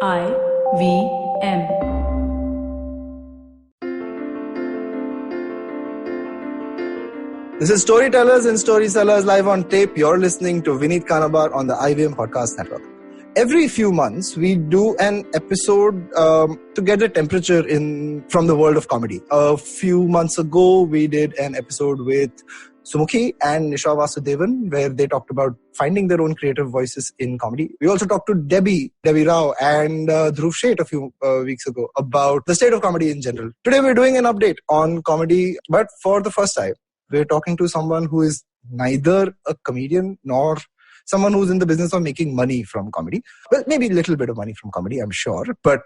IVM. This is Storytellers and Storysellers live on tape. You're listening to Vineet Kanabar on the IVM Podcast Network. Every few months, we do an episode to get a temperature from the world of comedy. A few months ago, we did an episode with Sumukhi and Nisha Vasudevan, where they talked about finding their own creative voices in comedy. We also talked to Debbie Rao and Dhruv Sheth a few weeks ago about the state of comedy in general. Today, we're doing an update on comedy, but for the first time, we're talking to someone who is neither a comedian nor someone who's in the business of making money from comedy. Well, maybe a little bit of money from comedy, I'm sure. But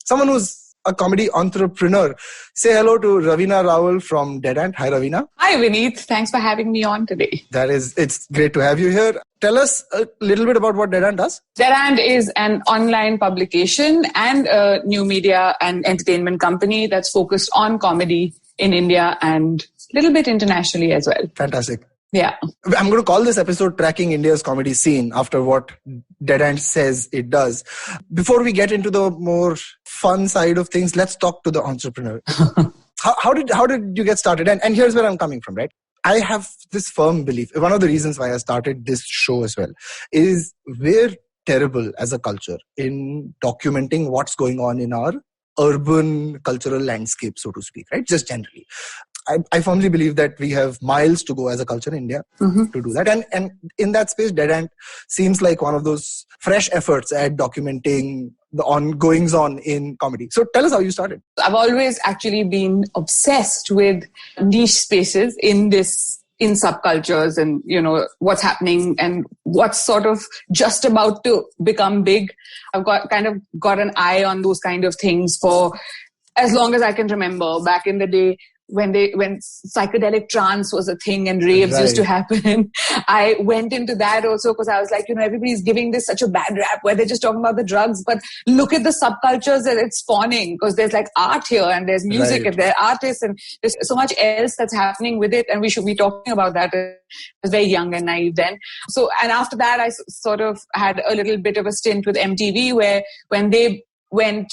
someone who's a comedy entrepreneur. Say hello to Ravina Rawal from Dead Ant. Hi, Ravina. Hi, Vineet. Thanks for having me on today. It's great to have you here. Tell us a little bit about what Dead Ant does. Dead Ant is an online publication and a new media and entertainment company that's focused on comedy in India and a little bit internationally as well. Fantastic. Yeah. I'm going to call this episode Tracking India's Comedy Scene after what Dead Ant says it does. Before we get into the more fun side of things, let's talk to the entrepreneur. How did you get started? And here's where I'm coming from, right? I have this firm belief. One of the reasons why I started this show as well is we're terrible as a culture in documenting what's going on in our urban cultural landscape, so to speak, right? Just generally. I firmly believe that we have miles to go as a culture in India to do that. And in that space, Dead Ant seems like one of those fresh efforts at documenting the ongoings on in comedy. So tell us how you started. I've always actually been obsessed with niche spaces in subcultures and, what's happening and what's sort of just about to become big. I've got an eye on those kind of things for as long as I can remember. Back in the day, when psychedelic trance was a thing and raves used to happen, I went into that also because I was like, everybody's giving this such a bad rap where they're just talking about the drugs, but look at the subcultures that it's spawning, because there's like art here and there's music and there are artists and there's so much else that's happening with it, and we should be talking about that. I was very young and naive then. So, and after that, I sort of had a little bit of a stint with MTV where when they went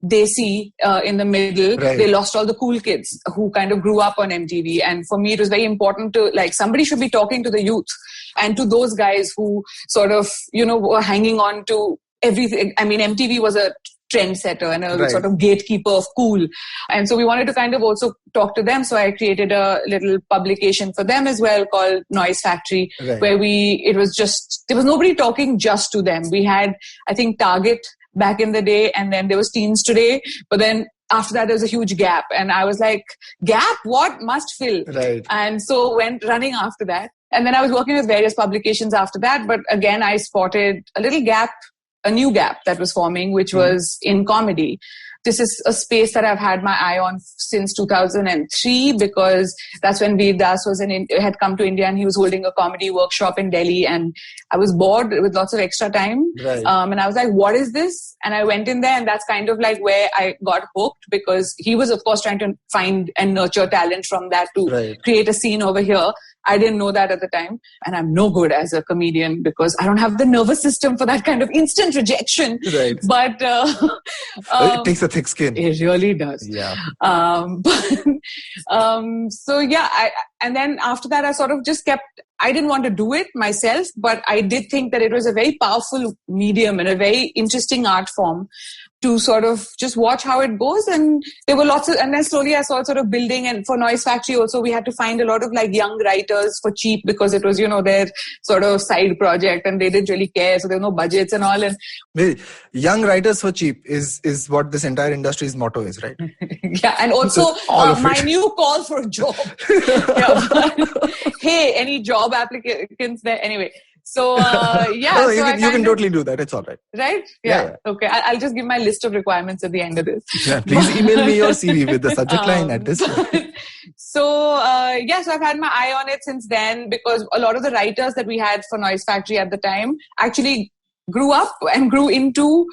Desi in the middle, they lost all the cool kids who kind of grew up on MTV. And for me, it was very important to, somebody should be talking to the youth and to those guys who sort of, were hanging on to everything. I mean, MTV was a trendsetter and a sort of gatekeeper of cool. And so we wanted to kind of also talk to them. So I created a little publication for them as well called Noise Factory, where there was nobody talking just to them. We had, I think, Target back in the day, and then there was Teens Today, but then after that there was a huge gap, and I was like, gap? What? Must fill. And so went running after that, and then I was working with various publications after that, but again I spotted a new gap that was forming, which was in comedy. This is a space that I've had my eye on since 2003, because that's when Veer Das had come to India and he was holding a comedy workshop in Delhi, and I was bored with lots of extra time. And I was like, what is this? And I went in there, and that's kind of like where I got hooked, because he was, of course, trying to find and nurture talent from that to create a scene over here. I didn't know that at the time. And I'm no good as a comedian because I don't have the nervous system for that kind of instant rejection. But it takes a thick skin. It really does. Yeah. And then after that, I sort of just I didn't want to do it myself, but I did think that it was a very powerful medium and a very interesting art form to sort of just watch how it goes. And there were and then slowly I saw it sort of building. And for Noise Factory also, we had to find a lot of young writers for cheap, because it was, their sort of side project and they didn't really care. So there were no budgets and all. And young writers for cheap is what this entire industry's motto is, right? Yeah. And also my new call for a job. Hey, any job applicants there? Anyway. So, you can totally do that. It's all right. Right? Yeah. Okay. I'll just give my list of requirements at the end of this. Yeah, please email me your CV with the subject line at this point. So I've had my eye on it since then, because a lot of the writers that we had for Noise Factory at the time actually grew up and grew into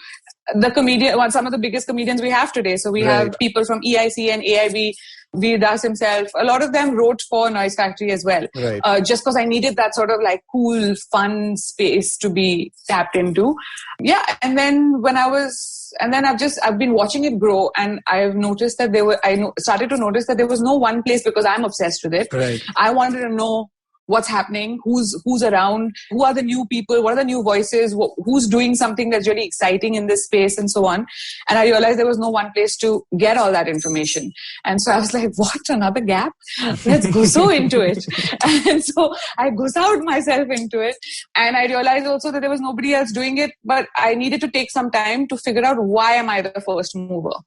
some of the biggest comedians we have today. So we have people from EIC and AIB, Veer Das himself. A lot of them wrote for Noise Factory as well. Just because I needed that sort of like cool, fun space to be tapped into. Yeah. And then I've been watching it grow, and I've noticed that started to notice that there was no one place, because I'm obsessed with it. I wanted to know what's happening, who's around, who are the new people, what are the new voices, who's doing something that's really exciting in this space, and so on. And I realized there was no one place to get all that information. And so I was like, what, another gap? Let's go into it. And so I out myself into it. And I realized also that there was nobody else doing it, but I needed to take some time to figure out, why am I the first mover?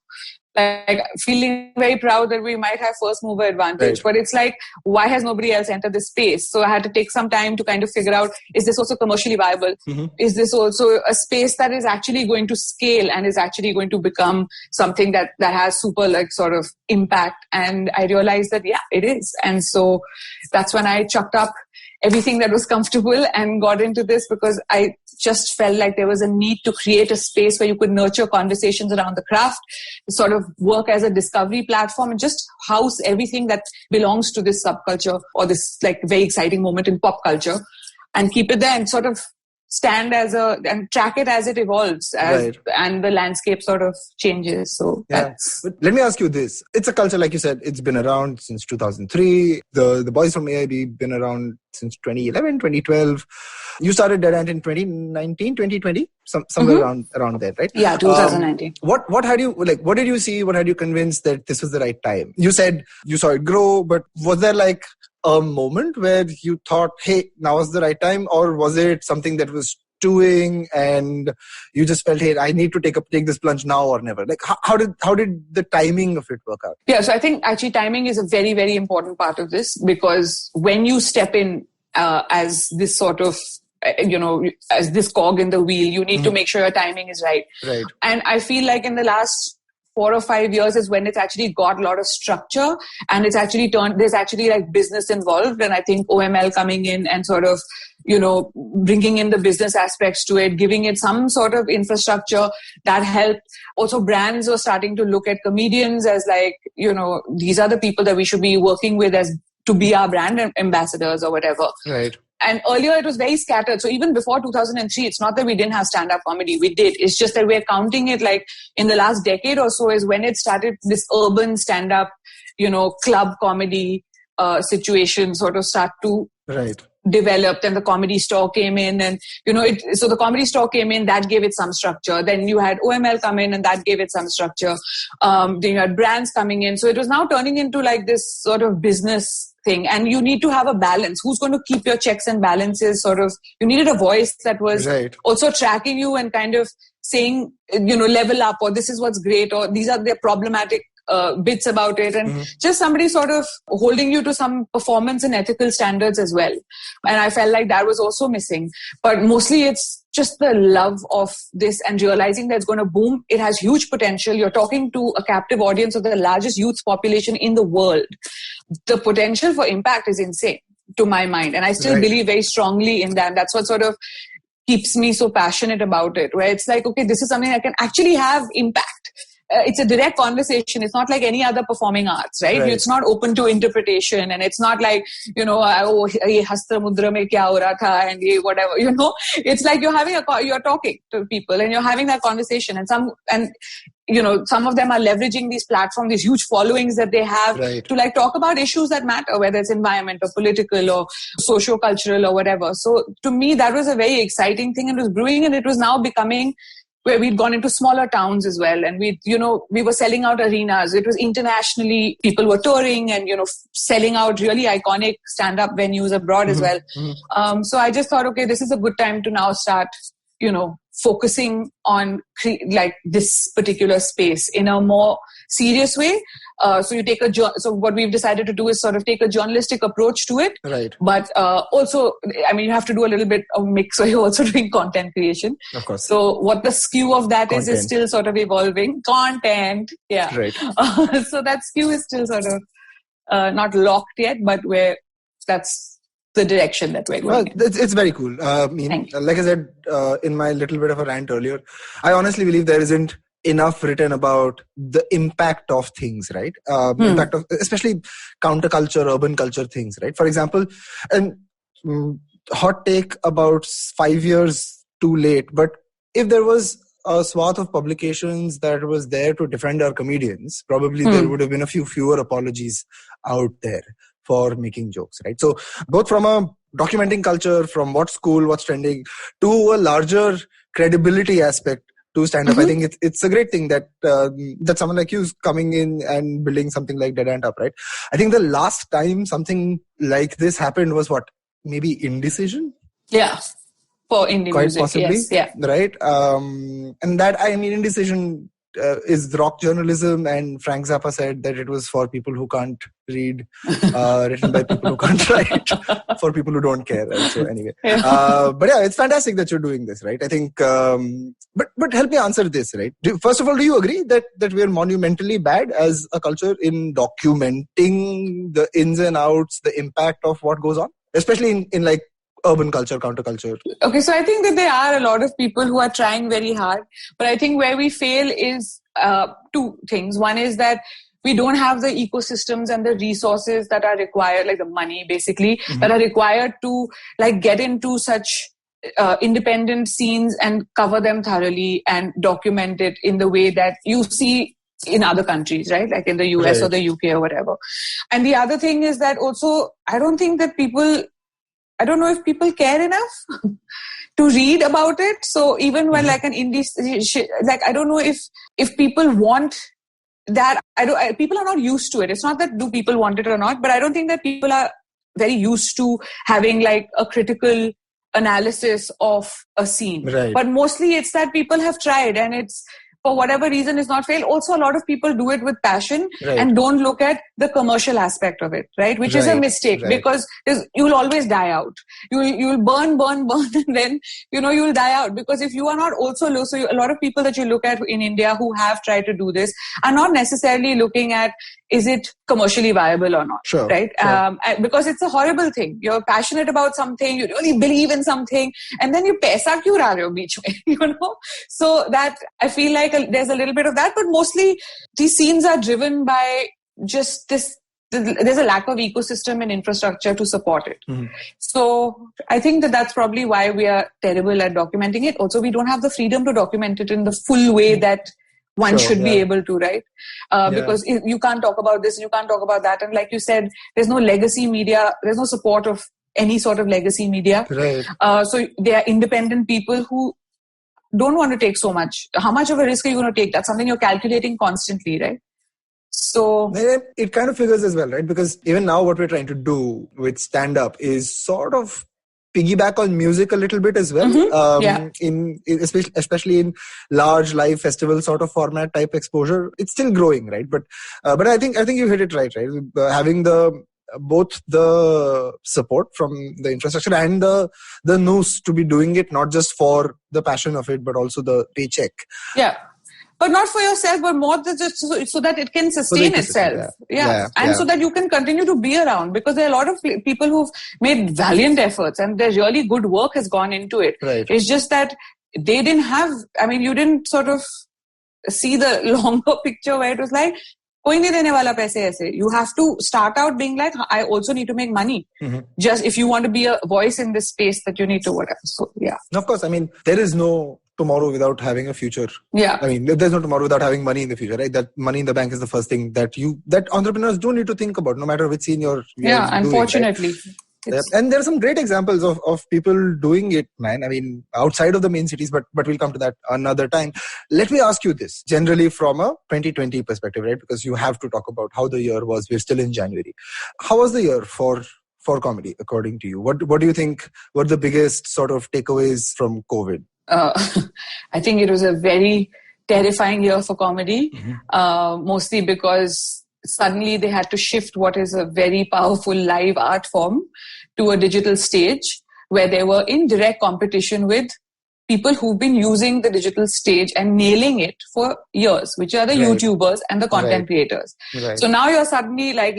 Like, feeling very proud that we might have first mover advantage, but it's like, why has nobody else entered this space? So I had to take some time to kind of figure out, is this also commercially viable? Is this also a space that is actually going to scale and is actually going to become something that has super like sort of impact? And I realized that, yeah, it is. And so that's when I chucked up everything that was comfortable and got into this, because I just felt like there was a need to create a space where you could nurture conversations around the craft, sort of work as a discovery platform, and just house everything that belongs to this subculture or this like very exciting moment in pop culture, and keep it there and sort of stand and track it as it evolves and the landscape sort of changes. So but let me ask you this. It's a culture, like you said, it's been around since 2003. The boys from AIB been around since 2011, 2012. You started Dead Ant in 2019, 2020, somewhere around there, right? Yeah, 2019. What had you, like, what did you see? What had you convinced that this was the right time? You said you saw it grow, but was there like a moment where you thought, hey, now is the right time? Or was it something that was stewing and you just felt, hey, I need to take this plunge now or never? Like, how did the timing of it work out? Yeah, so I think actually timing is a very, very important part of this, because when you step in as this sort of, as this cog in the wheel, you need to make sure your timing is right. And I feel like in the last 4 or 5 years is when it's actually got a lot of structure, and it's actually there's actually like business involved. And I think OML coming in and sort of, bringing in the business aspects to it, giving it some sort of infrastructure that helped. Also, brands are starting to look at comedians as like, these are the people that we should be working with as to be our brand ambassadors or whatever. And earlier it was very scattered. So even before 2003, it's not that we didn't have stand-up comedy. We did. It's just that we're counting it like in the last decade or so is when it started, this urban stand-up, club comedy situation sort of start to develop. And the Comedy Store came in, and, so the Comedy Store came in, that gave it some structure. Then you had OML come in and that gave it some structure. Then you had brands coming in. So it was now turning into like this sort of business thing, and you need to have a balance. Who's going to keep your checks and balances? Sort of, you needed a voice that was also tracking you and kind of saying, level up, or this is what's great, or these are the problematic bits about it, and just somebody sort of holding you to some performance and ethical standards as well. And I felt like that was also missing. But mostly it's just the love of this and realizing that it's going to boom. It has huge potential. You're talking to a captive audience of the largest youth population in the world. The potential for impact is insane to my mind. And I still believe very strongly in that. That's what sort of keeps me so passionate about it, where it's like, okay, this is something that can actually have impact. It's a direct conversation. It's not like any other performing arts, right? It's not open to interpretation, and it's not like, ye hastra mudra mein kya ho raha tha and ye whatever, It's like you're talking to people and you're having that conversation, and some of them are leveraging these platforms, these huge followings that they have to like talk about issues that matter, whether it's environment or political or socio-cultural or whatever. So to me, that was a very exciting thing, and it was brewing, and it was now becoming where we'd gone into smaller towns as well. And we were selling out arenas. It was internationally, people were touring and, selling out really iconic stand-up venues abroad as well. So I just thought, okay, this is a good time to now start, focusing on like this particular space in a more serious way. So what we've decided to do is sort of take a journalistic approach to it. But also, you have to do a little bit of mix, so you're also doing content creation. Of course. So what the skew of that is still sort of evolving. Content, yeah. So that skew is still sort of not locked yet, but where that's the direction that we're going in. It's very cool. Like I said in my little bit of a rant earlier, I honestly believe there isn't enough written about the impact of things, right? Impact of especially counterculture, urban culture things, right? For example, and hot take about 5 years too late, but if there was a swath of publications that was there to defend our comedians, probably there would have been a fewer apologies out there for making jokes, right? So both from a documenting culture, from what's cool, what's trending, to a larger credibility aspect to stand up, I think it's a great thing that that someone like you is coming in and building something like Dead Ant Up, right? I think the last time something like this happened was what? Maybe Indecision? Yeah. For indie quite music, possibly, yes, yeah. Right? And that, I mean, Indecision is rock journalism, and Frank Zappa said that it was for people who can't read, written by people who can't write, for people who don't care, right? So anyway, but yeah, it's fantastic that you're doing this, right? I think, but help me answer this, right? First of all, do you agree that we're monumentally bad as a culture in documenting the ins and outs, the impact of what goes on, especially in like urban culture, counterculture? Okay, so I think that there are a lot of people who are trying very hard, but I think where we fail is two things. One is that we don't have the ecosystems and the resources that are required, like the money basically, that are required to like get into such independent scenes and cover them thoroughly and document it in the way that you see in other countries, right? Like in the US or the UK or whatever. And the other thing is that also, I don't know if people care enough to read about it. So even when like an indie, like I don't know if people want that. People are not used to it. It's not that do people want it or not, but I don't think that people are very used to having like a critical analysis of a scene. Right. But mostly it's that people have tried and it's, for whatever reason, is not failed. Also, a lot of people do it with passion and don't look at the commercial aspect of it, right? Which is a mistake because you'll always die out. You'll burn, and then, you'll die out. Because if you are not also low, so a lot of people that you look at in India who have tried to do this are not necessarily looking at, is it commercially viable or not, right? Sure. Because it's a horrible thing. You're passionate about something, you really believe in something, and then you paisa kyun ra rahe ho beech mein, So that, I feel like there's a little bit of that, but mostly these scenes are driven by just this, there's a lack of ecosystem and infrastructure to support it. So I think that that's probably why we are terrible at documenting it. Also, we don't have the freedom to document it in the full way that one should be able to, right? Because you can't talk about this, you can't talk about that. And like you said, there's no legacy media, there's no support of any sort of legacy media. Right. So there are independent people who don't want to take so much. How much of a risk are you going to take? That's something you're calculating constantly, right? So it kind of figures as well, right? Because even now what we're trying to do with stand-up is sort of piggyback on music a little bit as well. In especially in large live festival sort of format type exposure. It's still growing, right? But I think you hit it right? Having both the support from the infrastructure and the nous to be doing it, not just for the passion of it, but also the paycheck. Yeah. But not for yourself, but more just so that it can sustain itself. So that you can continue to be around, because there are a lot of people who've made valiant efforts and there's really good work has gone into it. Right. It's just that they didn't have, you didn't sort of see the longer picture where it was like, koi nahi dene wala paise aise. You have to start out being like, I also need to make money. Just if you want to be a voice in this space that you need to whatever. So, yeah. Of course, there is no tomorrow without having a future. Yeah. There's no tomorrow without having money in the future, right? That money in the bank is the first thing that entrepreneurs do need to think about, no matter which scene you're unfortunately. Doing, right? And there are some great examples of people doing it, man. Outside of the main cities, but we'll come to that another time. Let me ask you this, generally from a 2020 perspective, right? Because you have to talk about how the year was. We're still in January. How was the year for comedy, according to you? What do you think were the biggest sort of takeaways from COVID? I think it was a very terrifying year for comedy, mostly because suddenly they had to shift what is a very powerful live art form to a digital stage where they were in direct competition with people who've been using the digital stage and nailing it for years, which are the YouTubers and the content creators. Right. So now you're suddenly like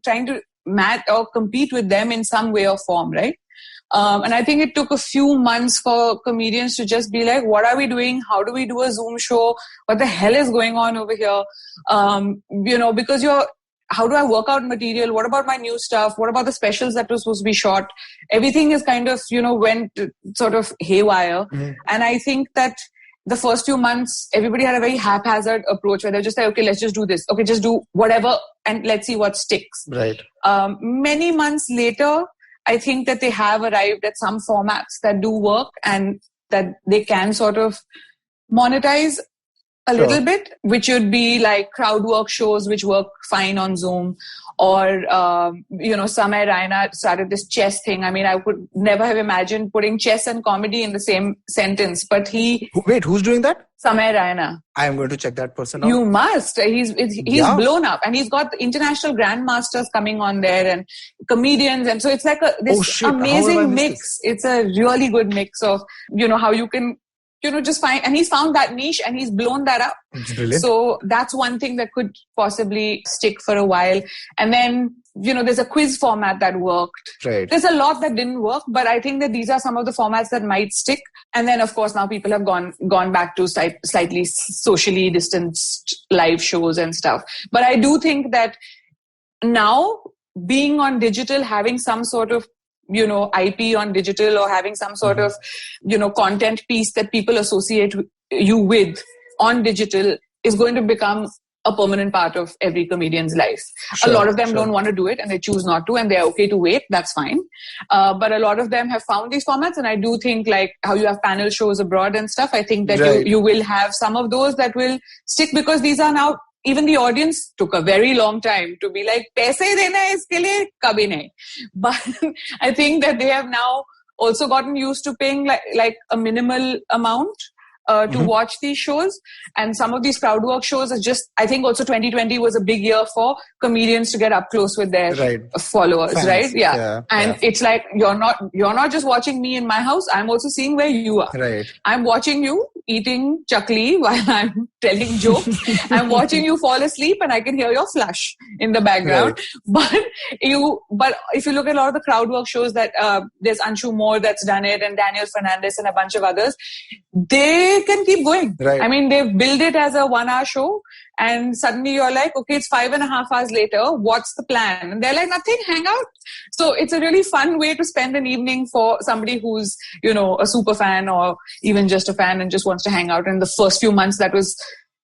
trying to match or compete with them in some way or form, right? And I think it took a few months for comedians to just be like, what are we doing? How do we do a Zoom show? What the hell is going on over here? Because how do I work out material? What about my new stuff? What about the specials that were supposed to be shot? Everything is kind of, went sort of haywire. Mm. And I think that the first few months, everybody had a very haphazard approach where they're just like, okay, let's just do this. Okay, just do whatever and let's see what sticks. Right. Many months later, I think that they have arrived at some formats that do work and that they can sort of monetize a little bit, which would be like crowd work shows, which work fine on Zoom. Or, Samay Raina started this chess thing. I mean, I would never have imagined putting chess and comedy in the same sentence, but Wait, who's doing that? Samay Raina. I am going to check that person out. You must. He's blown up, and he's got international grandmasters coming on there and comedians. And so it's like this amazing mix. It's a really good mix of, how you can, just find, and he's found that niche and he's blown that up. Brilliant. So that's one thing that could possibly stick for a while. And then, there's a quiz format that worked. Right. There's a lot that didn't work, but I think that these are some of the formats that might stick. And then, of course, now people have gone back to slightly socially distanced live shows and stuff. But I do think that now being on digital, having some sort of IP on digital or having some sort of, content piece that people associate you with on digital is going to become a permanent part of every comedian's life. Sure, a lot of them don't want to do it and they choose not to and they're okay to wait. That's fine. But a lot of them have found these formats, and I do think like how you have panel shows abroad and stuff, I think that you will have some of those that will stick because these are now, even the audience took a very long time to be like, paise dena hai iske liye, kabhi nahi. But I think that they have now also gotten used to paying like a minimal amount to watch these shows. And some of these crowd work shows are just, I think also 2020 was a big year for comedians to get up close with their followers, fans, right? Yeah. And it's like, you're not just watching me in my house. I'm also seeing where you are. Right. I'm watching you eating chakli while I'm telling jokes. I'm watching you fall asleep and I can hear your flush in the background. Right. But if you look at a lot of the crowd work shows that there's Anshu Moore that's done it and Daniel Fernandez and a bunch of others, they can keep going. Right. I mean, they've billed it as a 1 hour show and suddenly you're like, okay, it's 5.5 hours later. What's the plan? And they're like, nothing, hang out. So it's a really fun way to spend an evening for somebody who's, a super fan or even just a fan and just wants to hang out. And the first few months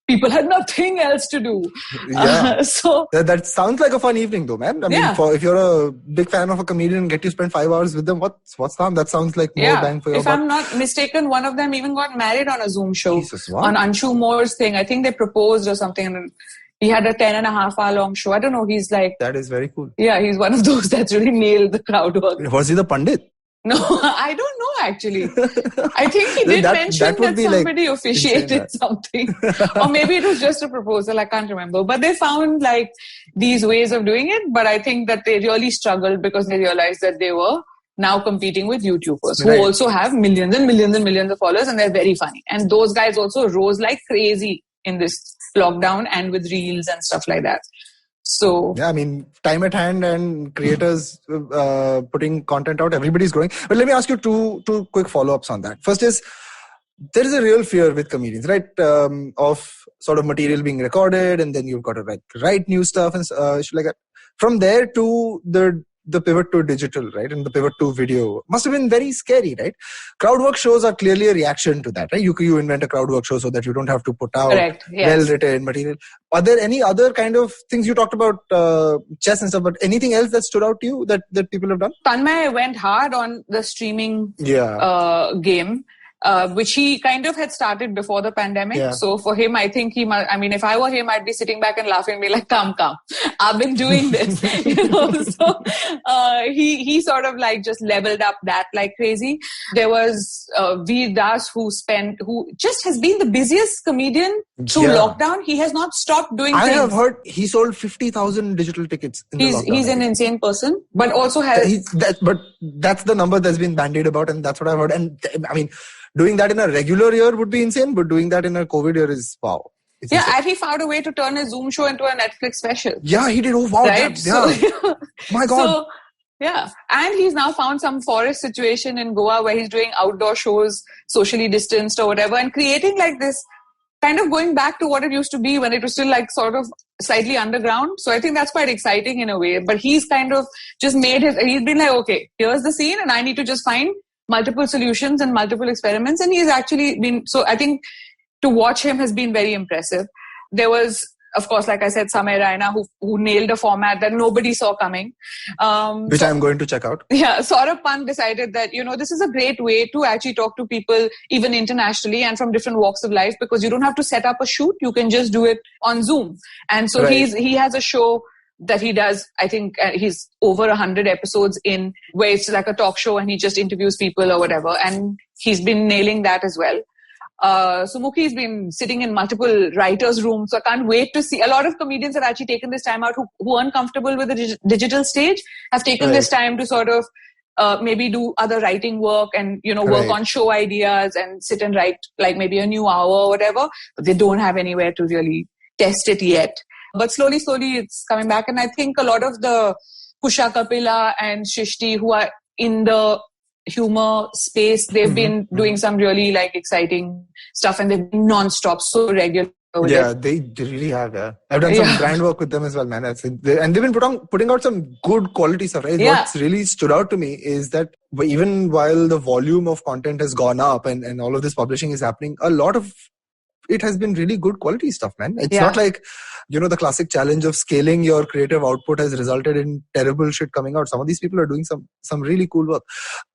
people had nothing else to do. Yeah. So that sounds like a fun evening though, man. I mean, if you're a big fan of a comedian and get to spend 5 hours with them, what's harm? That sounds like more bang for your buck. If I'm not mistaken, one of them even got married on a Zoom show. Jesus, wow. On Anshu Moore's thing. I think they proposed or something and he had a 10.5 hour long show. I don't know. He's like... That is very cool. Yeah, he's one of those that's really nailed the crowd work. Was he the Pandit? No, I don't know actually. I think he did mention that somebody officiated something. Or maybe it was just a proposal, I can't remember. But they found like these ways of doing it. But I think that they really struggled because they realized that they were now competing with YouTubers who also have millions and millions and millions of followers and they're very funny. And those guys also rose like crazy in this lockdown and with reels and stuff like that. So yeah, I mean, time at hand and creators putting content out, everybody's growing. But let me ask you two quick follow-ups on that. First is, there is a real fear with comedians, right? Of sort of material being recorded and then you've got to write new stuff and shit like that. From there to the pivot to digital, right? And the pivot to video must have been very scary, right? Crowd work shows are clearly a reaction to that, right? You invent a crowd work show so that you don't have to put out well-written material. Are there any other kind of things you talked about, chess and stuff, but anything else that stood out to you that people have done? Tanmay went hard on the streaming game. Which he kind of had started before the pandemic. Yeah. So for him, I think if I were him, I'd be sitting back and laughing and be like, come. I've been doing this. So he sort of like just leveled up that like crazy. There was Veer Das who just has been the busiest comedian through lockdown. He has not stopped doing things. I have heard he sold 50,000 digital tickets in the lockdown. He's an insane person, but also has... But that's the number that's been bandied about and that's what I've heard. And I mean... Doing that in a regular year would be insane, but doing that in a COVID year is wow. Yeah, and he found a way to turn a Zoom show into a Netflix special. Yeah, he did. Oh, wow. Right? My God. So, yeah. And he's now found some forest situation in Goa where he's doing outdoor shows, socially distanced or whatever, and creating like this, kind of going back to what it used to be when it was still like sort of slightly underground. So I think that's quite exciting in a way. But he's kind of just he's been like, okay, here's the scene and I need to just find multiple solutions and multiple experiments. And he's actually been, so I think to watch him has been very impressive. There was, of course, like I said, Samay Raina, who nailed a format that nobody saw coming. Which I'm going to check out. Yeah, Saurabh Pant decided that, this is a great way to actually talk to people, even internationally and from different walks of life, because you don't have to set up a shoot. You can just do it on Zoom. And so he has a show that he does. I think he's over 100 episodes in, where it's like a talk show and he just interviews people or whatever. And he's been nailing that as well. So Mukhi's been sitting in multiple writers' rooms. So I can't wait to see. A lot of comedians have actually taken this time out who aren't comfortable with the digital stage, have taken this time to sort of maybe do other writing work and, work on show ideas and sit and write like maybe a new hour or whatever. But they don't have anywhere to really test it yet. But slowly it's coming back. And I think a lot of the Kusha Kapila and Shishti who are in the humor space, they've been doing some really like exciting stuff and they've been non-stop, so regular. They really have. I've done some brand work with them as well, man. And they've been putting out some good quality stuff, right? Yeah. What's really stood out to me is that even while the volume of content has gone up and all of this publishing is happening, a lot of it has been really good quality stuff, man. It's not like, the classic challenge of scaling your creative output has resulted in terrible shit coming out. Some of these people are doing some really cool work.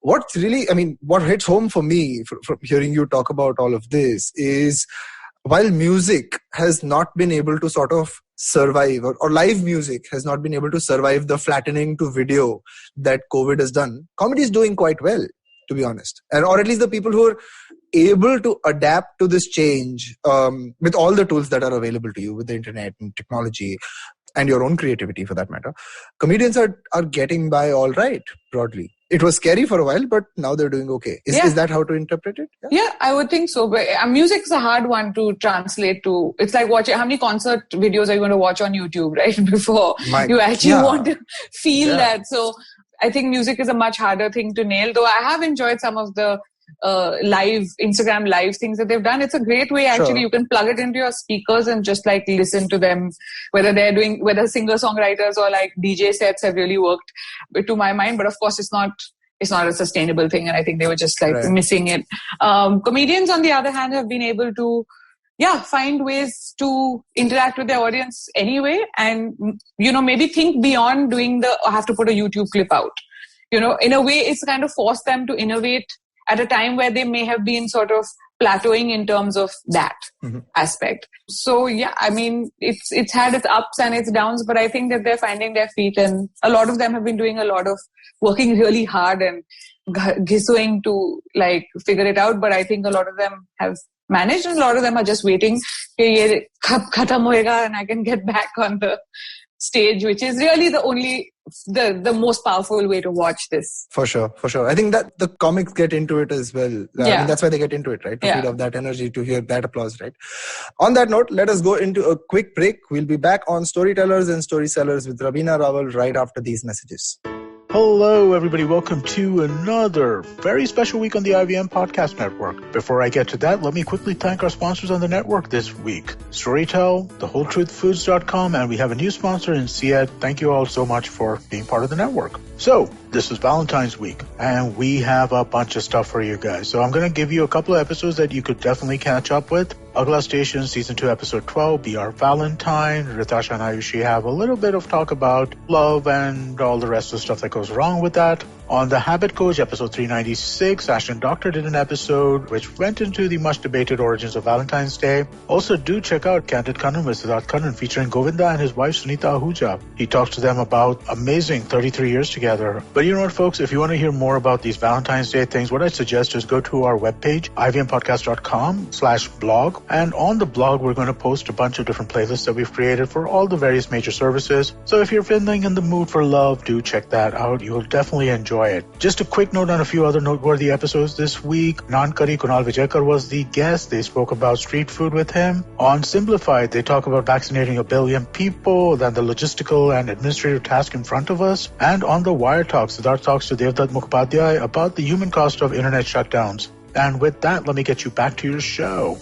What hits home for me from hearing you talk about all of this is, while music has not been able to sort of survive, or live music has not been able to survive the flattening to video that COVID has done, comedy is doing quite well, to be honest. Or at least the people who are able to adapt to this change with all the tools that are available to you with the internet and technology and your own creativity for that matter, comedians are getting by all right, broadly. It was scary for a while, but now they're doing okay. Is that how to interpret it? Yeah, I would think so. But music is a hard one to translate to. It's like watching, how many concert videos are you going to watch on YouTube, right? Before you actually want to feel that. So I think music is a much harder thing to nail, though I have enjoyed some of the live Instagram live things that they've done. It's a great way actually. You can plug it into your speakers and just like listen to them, whether singer songwriters or like DJ sets have really worked to my mind. But of course it's not a sustainable thing, and I think they were just like missing it. Comedians on the other hand have been able to find ways to interact with their audience anyway, and maybe think beyond doing I have to put a YouTube clip out. In a way it's kind of forced them to innovate at a time where they may have been sort of plateauing in terms of that aspect. So it's had its ups and its downs, but I think that they're finding their feet, and a lot of them have been doing a lot of working really hard and ghissoing to like figure it out. But I think a lot of them have managed, and a lot of them are just waiting कि ये कब खत्म होएगा and I can get back on the stage, which is really the most powerful way to watch this. For sure. I think that the comics get into it as well. I mean, that's why they get into it, right? To feed off that energy, to hear that applause, right? On that note, let us go into a quick break. We'll be back on Storytellers and Storysellers with Ravina, Rawal right after these messages. Hello, everybody. Welcome to another very special week on the IVM Podcast Network. Before I get to that, let me quickly thank our sponsors on the network this week. Storytel, thewholetruthfoods.com, and we have a new sponsor in Syed. Thank you all so much for being part of the network. So, this is Valentine's week, and we have a bunch of stuff for you guys. So I'm going to give you a couple of episodes that you could definitely catch up with. Agla Station, Season 2, Episode 12, Be Our Valentine. Ritasha and Ayushi have a little bit of talk about love and all the rest of the stuff that goes wrong with that. On The Habit Coach, Episode 396, Ashton Doctor did an episode which went into the much-debated origins of Valentine's Day. Also, do check out Candid Kannan with Siddharth Kannan featuring Govinda and his wife Sunita Ahuja. He talks to them about amazing 33 years together. But you know what, folks? If you want to hear more about these Valentine's Day things, what I suggest is go to our webpage, ivmpodcast.com/blog. And on the blog, we're going to post a bunch of different playlists that we've created for all the various major services. So if you're feeling in the mood for love, do check that out. You'll definitely enjoy enjoy it. Just a quick note on a few other noteworthy episodes this week. Nankari Kunal Vijayakar was the guest. They spoke about street food with him. On Simplified, they talk about vaccinating 1 billion people, then the logistical and administrative task in front of us. And on the Wire Talks, Siddharth talks to Devdutt Mukhopadhyay about the human cost of internet shutdowns. And with that, let me get you back to your show.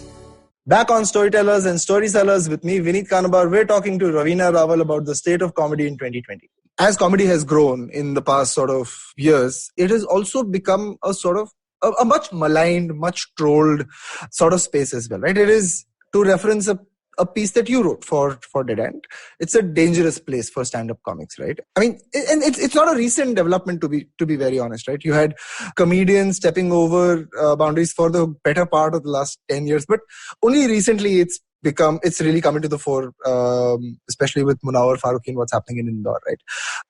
Back on Storytellers and Storysellers with me, Vineet Kanabar. We're talking to Ravina Rawal about the state of comedy in 2020. As comedy has grown in the past sort of years, it has also become a sort of a much maligned, much trolled sort of space as well, right? It is, to reference a piece that you wrote for Dead End, it's a dangerous place for stand-up comics, right? I mean, and it's not a recent development, to be very honest, right? You had comedians stepping over boundaries for the better part of the last 10 years, but only recently it's really come into the fore, especially with Munawar Farooqi and what's happening in Indore, right?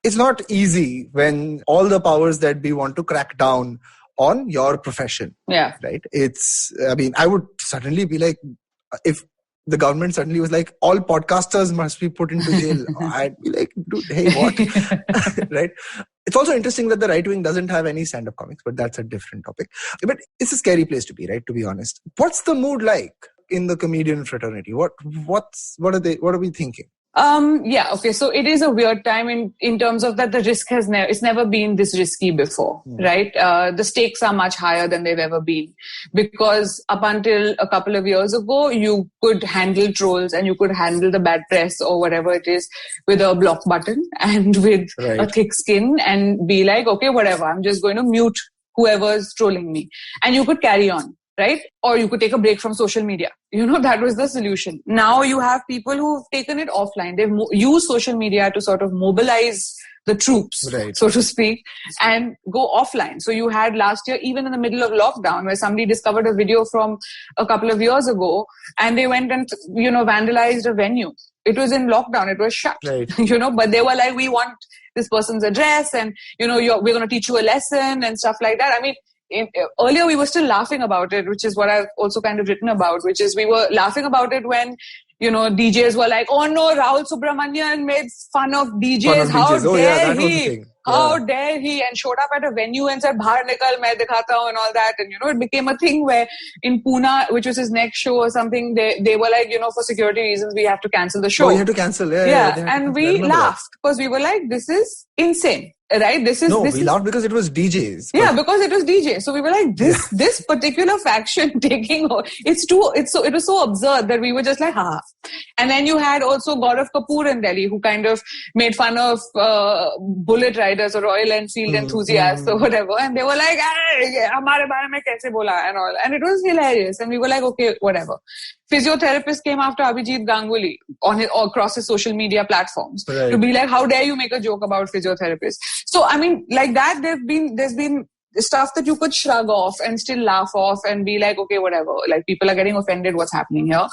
It's not easy when all the powers that be want to crack down on your profession. Yeah. Right? I would certainly be like, if the government suddenly was like, all podcasters must be put into jail, I'd be like, dude, hey, what? Right? It's also interesting that the right wing doesn't have any stand-up comics, but that's a different topic. But it's a scary place to be, right? To be honest. What's the mood like in the comedian fraternity? What are we thinking? Okay. So it is a weird time in terms of that the risk it's never been this risky before, right? The stakes are much higher than they've ever been, because up until a couple of years ago, you could handle trolls and you could handle the bad press or whatever it is with a block button and with a thick skin and be like, okay, whatever, I'm just going to mute whoever's trolling me. And you could carry on. Right? Or you could take a break from social media. That was the solution. Now you have people who've taken it offline. They've used social media to sort of mobilize the troops, so to speak, and go offline. So you had last year, even in the middle of lockdown, where somebody discovered a video from a couple of years ago and they went and, vandalized a venue. It was in lockdown. It was shut, but they were like, we want this person's address and, we're going to teach you a lesson and stuff like that. I mean, earlier we were still laughing about it, which is what I've also kind of written about, which is we were laughing about it when, DJs were like, oh no, Rahul Subramanian made fun of DJs. How dare he? How dare he? And showed up at a venue and said, Bahar nikal, main dikhata hu, and all that. And, it became a thing where in Pune, which was his next show or something, they were like, for security reasons, we have to cancel the show. Oh, you had to cancel. And we laughed because we were like, this is insane. Right? We laughed because it was DJs. Yeah, because it was DJs. So we were like, this particular faction taking over. It was so absurd that we were just like, ha. And then you had also Gaurav Kapoor in Delhi, who kind of made fun of bullet riders or Royal Enfield enthusiasts or whatever. And they were like, hamare bare mein kaise bola and all. And it was hilarious. And we were like, okay, whatever. Physiotherapist came after Abhijit Ganguly across his social media platforms to be like, how dare you make a joke about physiotherapists? So, I mean, like that, there's been stuff that you could shrug off and still laugh off and be like, okay, whatever. Like, people are getting offended, what's happening here?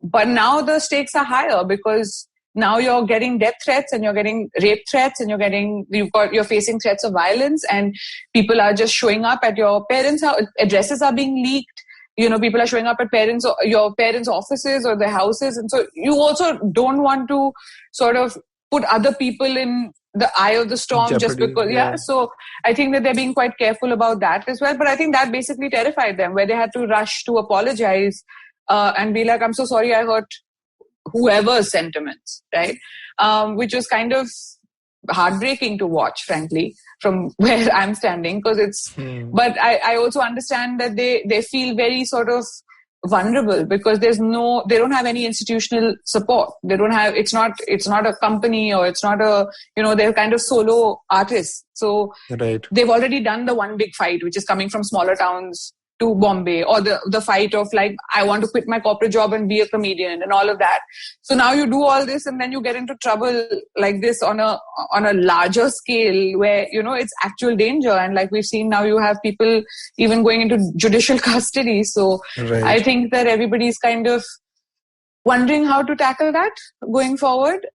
But now the stakes are higher because now you're getting death threats and you're getting rape threats and you're facing threats of violence, and people are just showing up at your parents' house. Addresses are being leaked. People are showing up at your parents' offices or their houses. And so you also don't want to sort of put other people in the eye of the storm jeopardy, just because, So I think that they're being quite careful about that as well. But I think that basically terrified them, where they had to rush to apologize and be like, I'm so sorry I hurt whoever's sentiments, right? Which was kind of heartbreaking to watch, frankly, from where I'm standing, because but I also understand that they feel very sort of vulnerable because they don't have any institutional support. They don't have, it's not a company, or it's not they're kind of solo artists. So they've already done the one big fight, which is coming from smaller towns to Bombay, or the fight of like, I want to quit my corporate job and be a comedian and all of that. So now you do all this and then you get into trouble like this on a larger scale where, it's actual danger. And like we've seen now, you have people even going into judicial custody. So I think that everybody's kind of wondering how to tackle that going forward.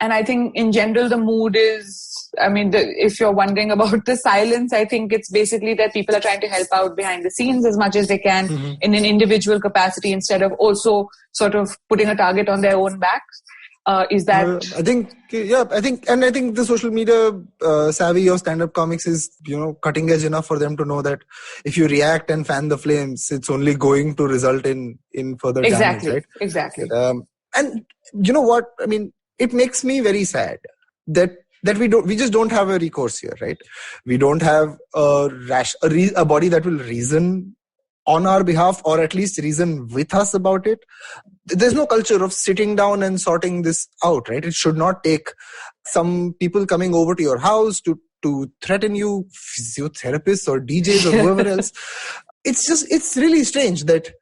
And I think in general, the mood is, if you're wondering about the silence, I think it's basically that people are trying to help out behind the scenes as much as they can in an individual capacity, instead of also sort of putting a target on their own backs. Is that... I think the social media savvy of stand-up comics is, cutting edge enough for them to know that if you react and fan the flames, it's only going to result in further damage, right? Exactly. And you know what? I mean, it makes me very sad that we just don't have a recourse here, right? We don't have a body that will reason on our behalf, or at least reason with us about it. There's no culture of sitting down and sorting this out, right? It should not take some people coming over to your house to threaten you, physiotherapists or DJs or whoever else. It's really strange that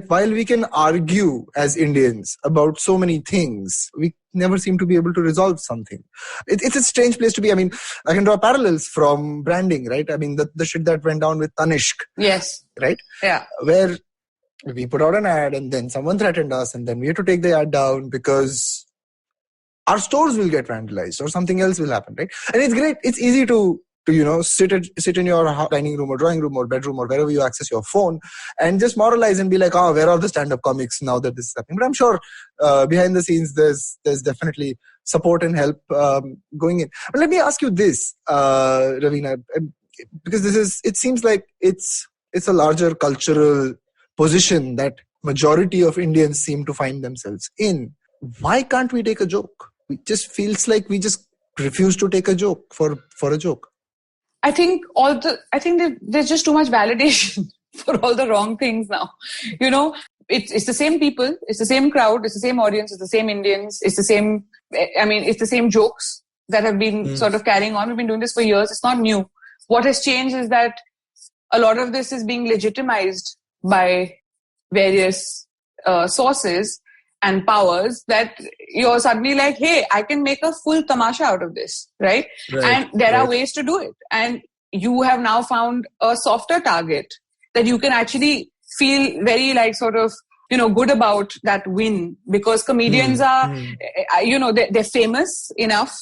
while we can argue as Indians about so many things, we never seem to be able to resolve something. It's a strange place to be. I mean, I can draw parallels from branding, right? I mean, the shit that went down with Tanishq. Yes. Right? Yeah. Where we put out an ad and then someone threatened us and then we had to take the ad down because our stores will get vandalized or something else will happen, right? And it's great. It's easy to sit in your dining room or drawing room or bedroom or wherever you access your phone and just moralize and be like, where are the stand-up comics now that this is happening? But I'm sure behind the scenes there's definitely support and help going in. But let me ask you this, Ravina, because it seems like it's a larger cultural position that majority of Indians seem to find themselves in. Why can't we take a joke? It just feels like we just refuse to take a joke for a joke. I think there's just too much validation for all the wrong things now. It's the same people, it's the same crowd, it's the same audience, it's the same Indians, it's the same jokes that have been sort of carrying on. We've been doing this for years. It's not new. What has changed is that a lot of this is being legitimized by various sources and powers that you're suddenly like, hey, I can make a full tamasha out of this, right? And there are ways to do it. And you have now found a softer target that you can actually feel very sort of, good about that win, because comedians are, they're famous enough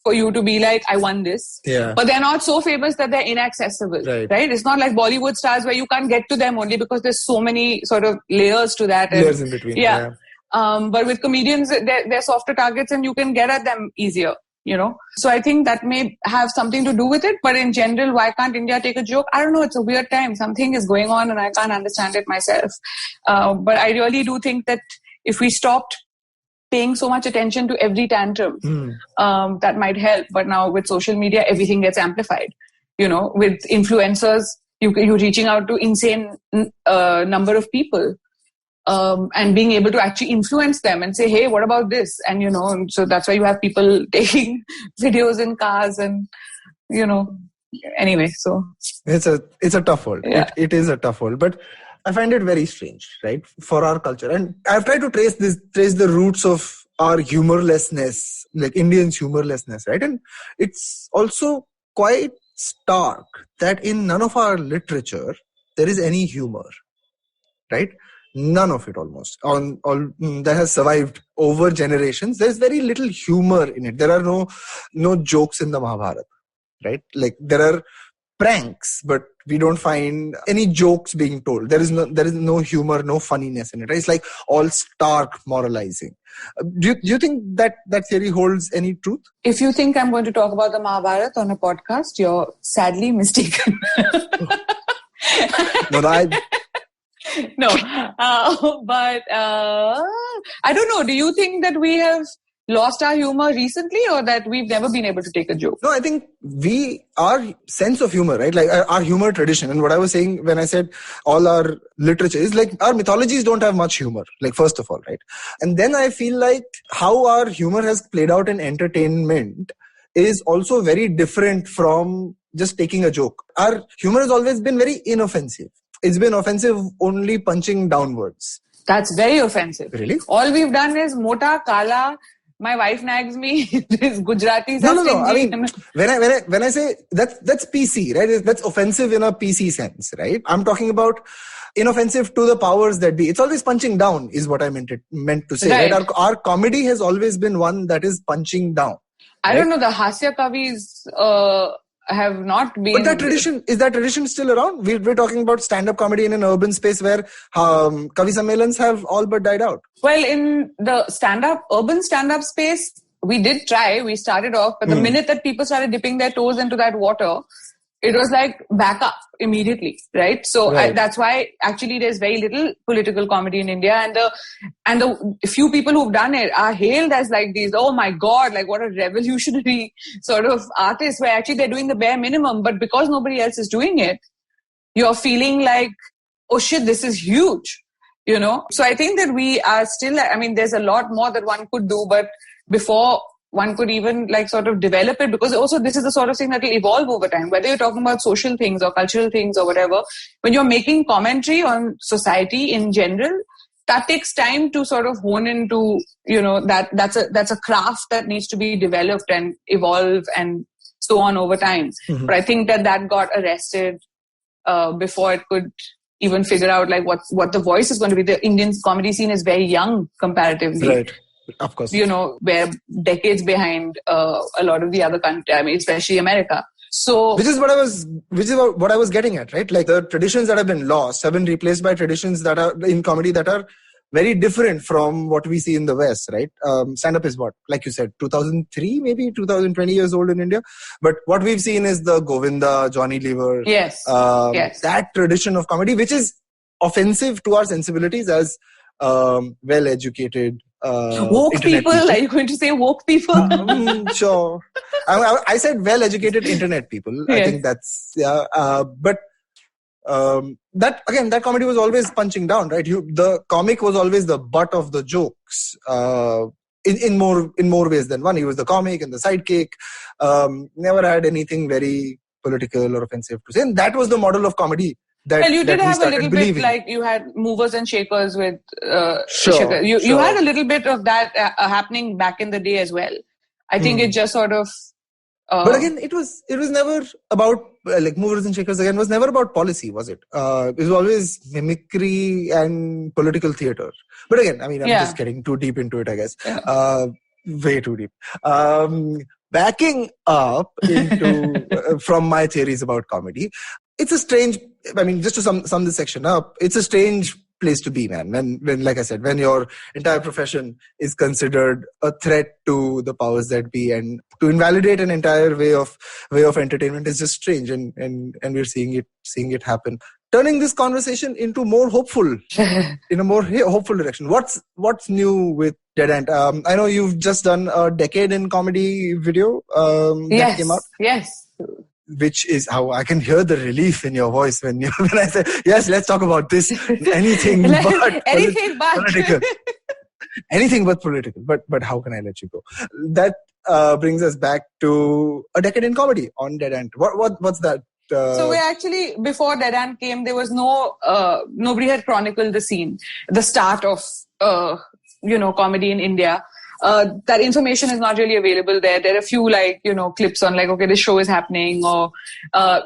for you to be like, I won this. Yeah. But they're not so famous that they're inaccessible, right? It's not like Bollywood stars where you can't get to them only because there's so many sort of layers to that. Layers in between. Yeah. But with comedians, they're softer targets and you can get at them easier, So I think that may have something to do with it. But in general, why can't India take a joke? I don't know. It's a weird time. Something is going on and I can't understand it myself. But I really do think that if we stopped paying so much attention to every tantrum, that might help. But now with social media, everything gets amplified. With influencers, you're reaching out to insane number of people. And being able to actually influence them and say, hey, what about this? And, so that's why you have people taking videos in cars and, anyway, so. It's a tough world. Yeah. It is a tough world, but I find it very strange, right? For our culture. And I've tried to trace the roots of our humorlessness, like Indians' humorlessness, right? And it's also quite stark that in none of our literature, there is any humor, right? None of it almost. All that has survived over generations. There's very little humor in it. There are no jokes in the Mahabharata, right? Like there are pranks, but we don't find any jokes being told. There is no humor, no funniness in it. Right? It's like all stark moralizing. Do you think that theory holds any truth? If you think I'm going to talk about the Mahabharata on a podcast, you're sadly mistaken. No, but I don't know. Do you think that we have lost our humor recently or that we've never been able to take a joke? No, I think our sense of humor, right? Like our humor tradition. And what I was saying when I said all our literature is like our mythologies don't have much humor, like first of all, right? And then I feel like how our humor has played out in entertainment is also very different from just taking a joke. Our humor has always been very inoffensive. It's been offensive only punching downwards. That's very offensive. Really? All we've done is mota, kala, my wife nags me, this Gujarati. No. I mean, when I say that's PC, right? That's offensive in a PC sense, right? I'm talking about inoffensive to the powers that be. It's always punching down is what I meant to say. Right? Our comedy has always been one that is punching down. I don't know, the Hasya Kavis, have not been. But is that tradition still around? We're talking about stand-up comedy in an urban space where Kavi Sammelans have all but died out. Well, in the urban stand-up space, we did try. We started off, but the minute that people started dipping their toes into that water, it was like back up immediately, right? So that's why actually there's very little political comedy in India, and the few people who've done it are hailed as like these, oh my God, like what a revolutionary sort of artists, where actually they're doing the bare minimum, but because nobody else is doing it, you're feeling like, oh shit, this is huge, you know? So I think that we are still, I mean, there's a lot more that one could do, but before one could even like sort of develop it, because also this is the sort of thing that will evolve over time, whether you're talking about social things or cultural things or whatever. When you're making commentary on society in general, that takes time to sort of hone into, you know, that's a craft that needs to be developed and evolve and so on over time. Mm-hmm. But I think that got arrested before it could even figure out like what the voice is going to be. The Indian comedy scene is very young comparatively. Right. Of course. You know, we're decades behind a lot of the other countries, I mean, especially America. So, which is what I was getting at, right? Like the traditions that have been lost have been replaced by traditions that are in comedy that are very different from what we see in the West, right? Stand-up is what, like you said, 2003, maybe 2020 years old in India. But what we've seen is the Govinda, Johnny Lever. Yes. That tradition of comedy, which is offensive to our sensibilities as well-educated woke people? Are you going to say woke people? Sure. I said well-educated internet people. Yes. I think that's, but that comedy was always punching down, right? The comic was always the butt of the jokes. In more ways than one. He was the comic and the sidekick. Never had anything very political or offensive to say. And that was the model of comedy. Well, you did have a little bit, like you had movers and shakers with sure. You had a little bit of that happening back in the day as well. I think it just sort of. But again, it was never about like movers and shakers. Again, was never about policy, was it? It was always mimicry and political theater. But again, I mean, I'm just getting too deep into it, I guess. Yeah. Way too deep. Backing up into from my theories about comedy. It's a strange, I mean, just to sum this section up, it's a strange place to be, man. When, like I said, when your entire profession is considered a threat to the powers that be, and to invalidate an entire way of entertainment is just strange, and we're seeing it happen. Turning this conversation into more hopeful, in a more hopeful direction. What's new with Dead Ant? I know you've just done a decade in comedy video that came out. Yes. Which is how I can hear the relief in your voice when I say, yes, let's talk about this. Anything but political. Anything but political. But how can I let you go? That brings us back to a decade in comedy on Dead Ant. What's that? So we actually, before Dead Ant came, there was nobody had chronicled the scene, the start of, comedy in India. That information is not really available there. There are a few clips on okay, this show is happening, or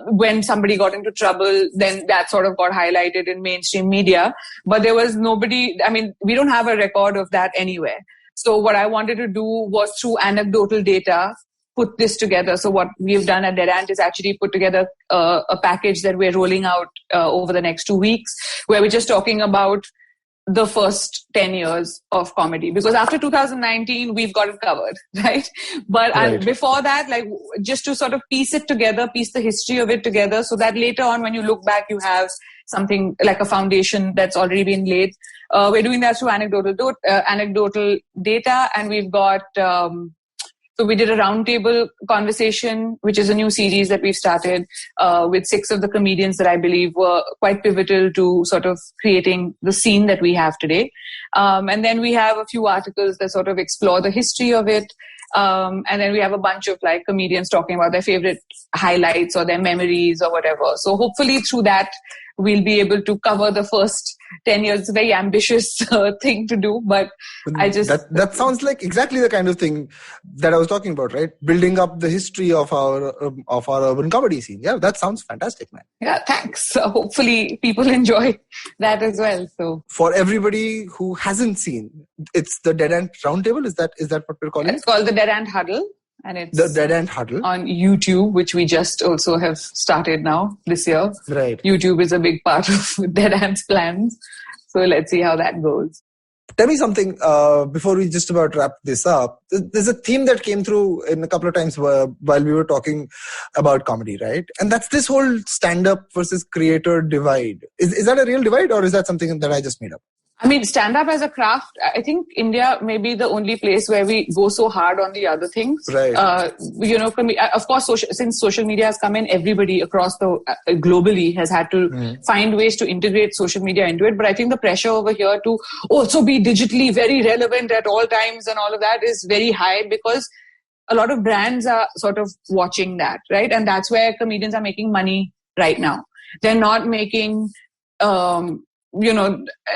when somebody got into trouble, then that sort of got highlighted in mainstream media. But there was nobody, I mean, we don't have a record of that anywhere. So what I wanted to do was through anecdotal data, put this together. So what we've done at Dead Ant is actually put together a package that we're rolling out over the next 2 weeks, where we're just talking about the first 10 years of comedy, because after 2019 we've got it covered, right? But before that, just to sort of piece the history of it together, so that later on when you look back you have something like a foundation that's already been laid. We're doing that through anecdotal data, and we've got so we did a roundtable conversation, which is a new series that we've started with 6 of the comedians that I believe were quite pivotal to sort of creating the scene that we have today. And then we have a few articles that sort of explore the history of it. And then we have a bunch of comedians talking about their favorite highlights or their memories or whatever. So hopefully through that, we'll be able to cover the first 10 years. It's a very ambitious thing to do, but I just... That sounds like exactly the kind of thing that I was talking about, right? Building up the history of our urban comedy scene. Yeah, that sounds fantastic, man. Yeah, thanks. So hopefully people enjoy that as well. So for everybody who hasn't seen, it's the Dead Ant Roundtable. Is that what we're calling it? It's called the Dead Ant Huddle. And it's The Dead End Huddle on YouTube, which we just also have started now this year. Right. YouTube is a big part of Dead End's plans. So let's see how that goes. Tell me something before we just about wrap this up. There's a theme that came through in a couple of times while we were talking about comedy, right? And that's this whole stand-up versus creator divide. Is that a real divide, or is that something that I just made up? I mean, stand-up as a craft, I think India may be the only place where we go so hard on the other things. Right. Of course, since social media has come in, everybody across the globally has had to find ways to integrate social media into it. But I think the pressure over here to also be digitally very relevant at all times and all of that is very high, because a lot of brands are sort of watching that, right? And that's where comedians are making money right now. They're not making...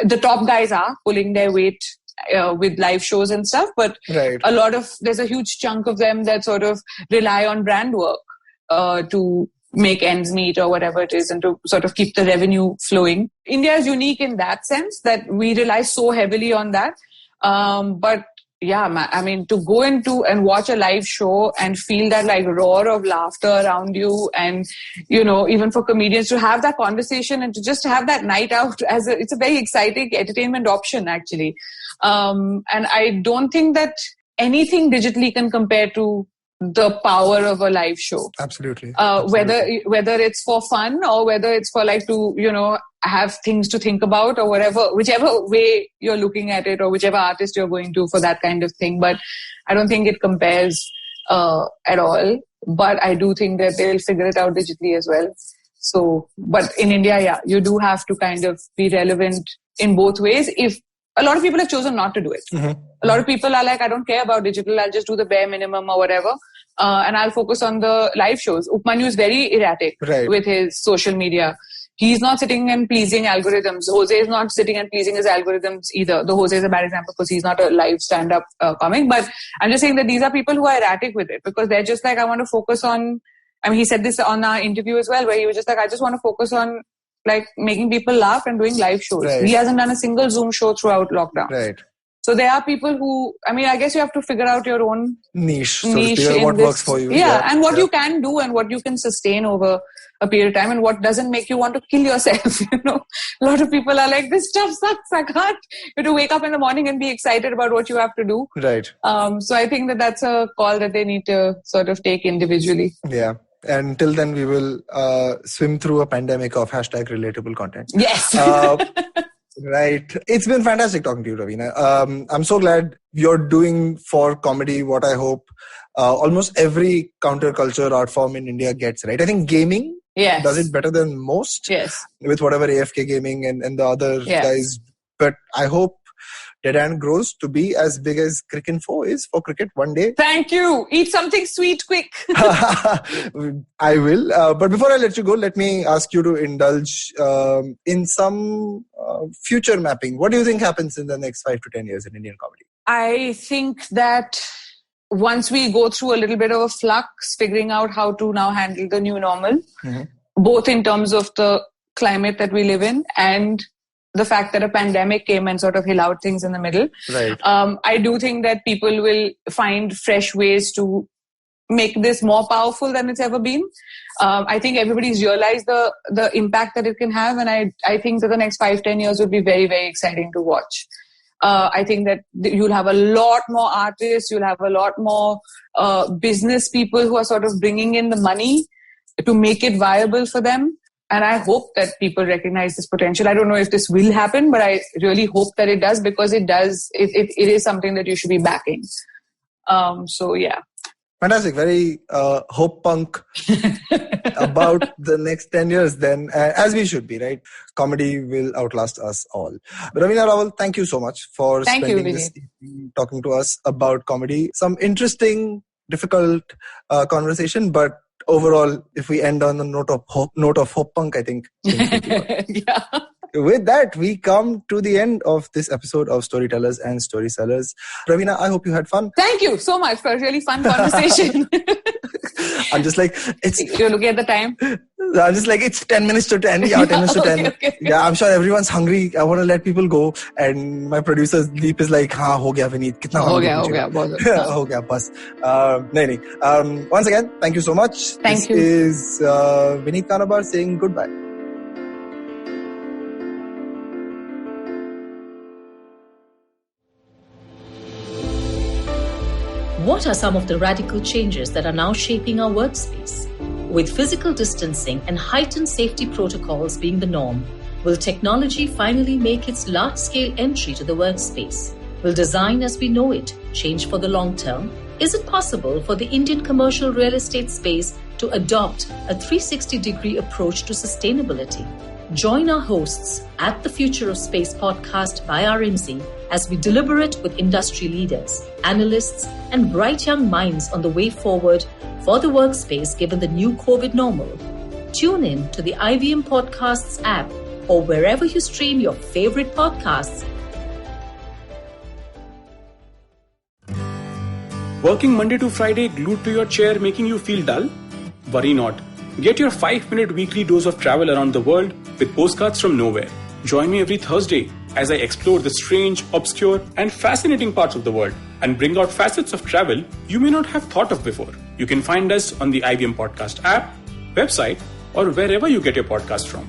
the top guys are pulling their weight with live shows and stuff, but right. There's a huge chunk of them that sort of rely on brand work to make ends meet or whatever it is, and to sort of keep the revenue flowing. India is unique in that sense that we rely so heavily on that. But yeah, I mean, to go into and watch a live show and feel that like roar of laughter around you, and, even for comedians to have that conversation and to just have that night out it's a very exciting entertainment option, actually. And I don't think that anything digitally can compare to the power of a live show. Absolutely. Whether it's for fun or whether it's for like to, have things to think about or whatever, whichever way you're looking at it or whichever artist you're going to for that kind of thing. But I don't think it compares at all. But I do think that they'll figure it out digitally as well. So, but in India, yeah, you do have to kind of be relevant in both ways. If a lot of people have chosen not to do it. Mm-hmm. A lot of people are like, I don't care about digital. I'll just do the bare minimum or whatever. And I'll focus on the live shows. Upmanyu is very erratic with his social media. He's not sitting and pleasing algorithms. Jose is not sitting and pleasing his algorithms either. Though Jose is a bad example because he's not a live stand-up comic. But I'm just saying that these are people who are erratic with it, because they're just like, I want to focus on... I mean, he said this on our interview as well, where he was just like, I just want to focus on like making people laugh and doing live shows. Right. He hasn't done a single Zoom show throughout lockdown. Right. So there are people who, I mean, I guess you have to figure out your own niche what works for you. Yeah, and what you can do and what you can sustain over a period of time, and what doesn't make you want to kill yourself. A lot of people are like, this stuff sucks, I can't. You have to wake up in the morning and be excited about what you have to do. Right. So I think that that's a call that they need to sort of take individually. Yeah. And till then, we will swim through a pandemic of #relatable content. Yes. Right. It's been fantastic talking to you, Ravina. I'm so glad you're doing for comedy what I hope almost every counterculture art form in India gets, right? I think gaming does it better than most. Yes. With whatever AFK Gaming and the other guys. But I hope Dead End grows to be as big as Cricinfo is for cricket one day. Thank you. Eat something sweet quick. I will. But before I let you go, let me ask you to indulge in some future mapping. What do you think happens in the next 5 to 10 years in Indian comedy? I think that once we go through a little bit of a flux, figuring out how to now handle the new normal, both in terms of the climate that we live in and the fact that a pandemic came and sort of allowed things in the middle. Right. I do think that people will find fresh ways to make this more powerful than it's ever been. I think everybody's realized the impact that it can have. And I think that the next 5-10 years will be very, very exciting to watch. I think that you'll have a lot more artists. You'll have a lot more business people who are sort of bringing in the money to make it viable for them. And I hope that people recognize this potential. I don't know if this will happen, but I really hope that it does, because it does. It is something that you should be backing. So, yeah. Fantastic. Very hope punk about the next 10 years then, as we should be, right? Comedy will outlast us all. But Ravina, Rawal, thank you so much for spending this evening talking to us about comedy. Some interesting, difficult conversation, but overall, if we end on the note of hope punk, I think. Yeah. With that, we come to the end of this episode of Storytellers and Storysellers. Ravina, I hope you had fun. Thank you so much for a really fun conversation. I'm just like, You're looking at the time? I'm just like, it's 10 minutes to 10. Yeah, 10 minutes to 10. Okay. Yeah, I'm sure everyone's hungry. I want to let people go. And my producer, Deep, is like, हाँ, हो गया Vineet. कितना हो गया, बहुत हो गया, बस. नहीं. Once again, thank you so much. Thank you. This is Vineet Kanabar saying goodbye. What are some of the radical changes that are now shaping our workspace? With physical distancing and heightened safety protocols being the norm, will technology finally make its large-scale entry to the workspace? Will design as we know it change for the long term? Is it possible for the Indian commercial real estate space to adopt a 360-degree approach to sustainability? Join our hosts at the Future of Space podcast by RMZ as we deliberate with industry leaders, analysts, and bright young minds on the way forward for the workspace given the new COVID normal. Tune in to the IVM Podcasts app or wherever you stream your favorite podcasts. Working Monday to Friday glued to your chair making you feel dull? Worry not. Get your 5-minute weekly dose of travel around the world with postcards from nowhere. Join me every Thursday as I explore the strange, obscure, and fascinating parts of the world and bring out facets of travel you may not have thought of before. You can find us on the IVM Podcast app, website, or wherever you get your podcast from.